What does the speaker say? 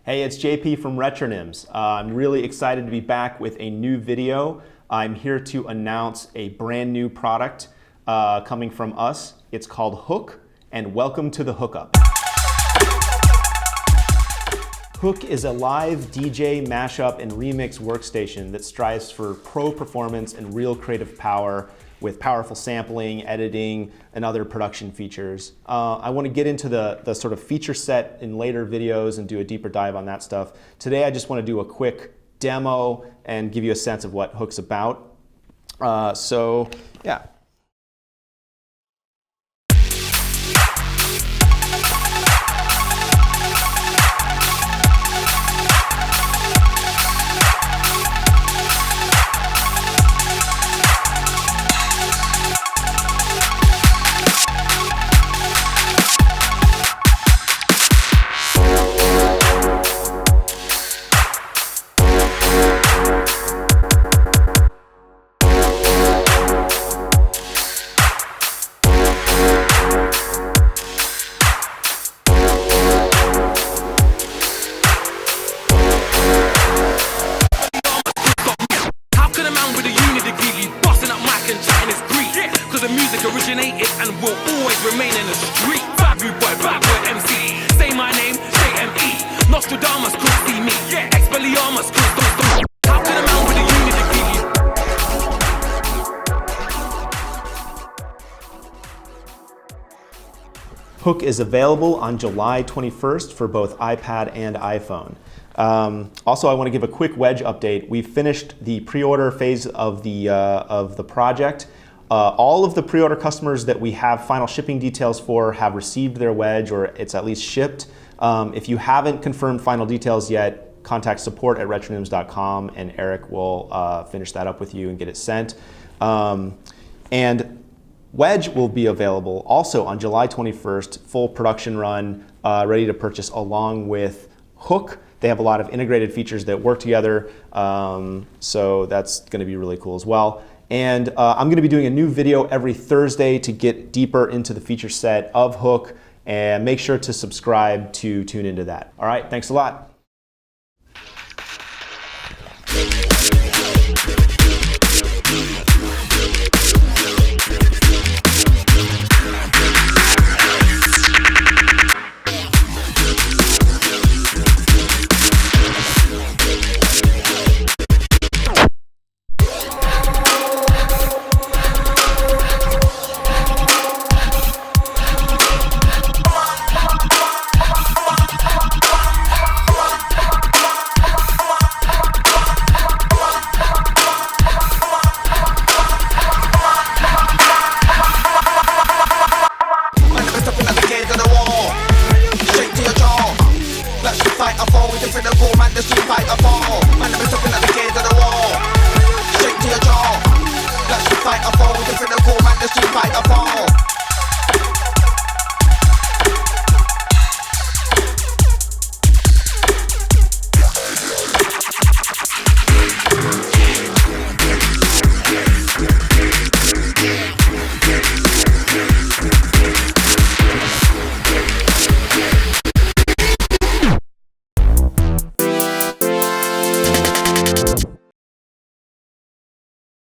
Hey, it's JP from Retronyms. I'm really excited to be back with a new video. I'm here to announce a brand new product coming from us. It's called Hook, and welcome to the Hookup. Hook is a live DJ, mashup, and remix workstation that strives for pro performance and real creative power with powerful sampling, editing, and other production features. I want to get into the sort of feature set in later videos and do a deeper dive on that stuff. Today I just want to do a quick demo and give you a sense of what Hook's about. So yeah. The music originated and will always remain in the street. Bad boy, MC. Say my name, say M.E. Nostradamus could see me. Expelliarmus could stop. How can a man with a unity give you? Hook is available on July 21st for both iPad and iPhone. Also, I want to give a quick Wedge update. We've finished the pre-order phase of the project. All of the pre-order customers that we have final shipping details for have received their Wedge, or it's at least shipped. If you haven't confirmed final details yet, contact support@retronyms.com and Eric will finish that up with you and get it sent. And Wedge will be available also on July 21st, full production run, ready to purchase along with Hook. They have a lot of integrated features that work together, so that's going to be really cool as well. And I'm going to be doing a new video every Thursday to get deeper into the feature set of Hook, and make sure to subscribe to tune into that. All right, thanks a lot. Fight a fall with the critical man, the street fight a fall.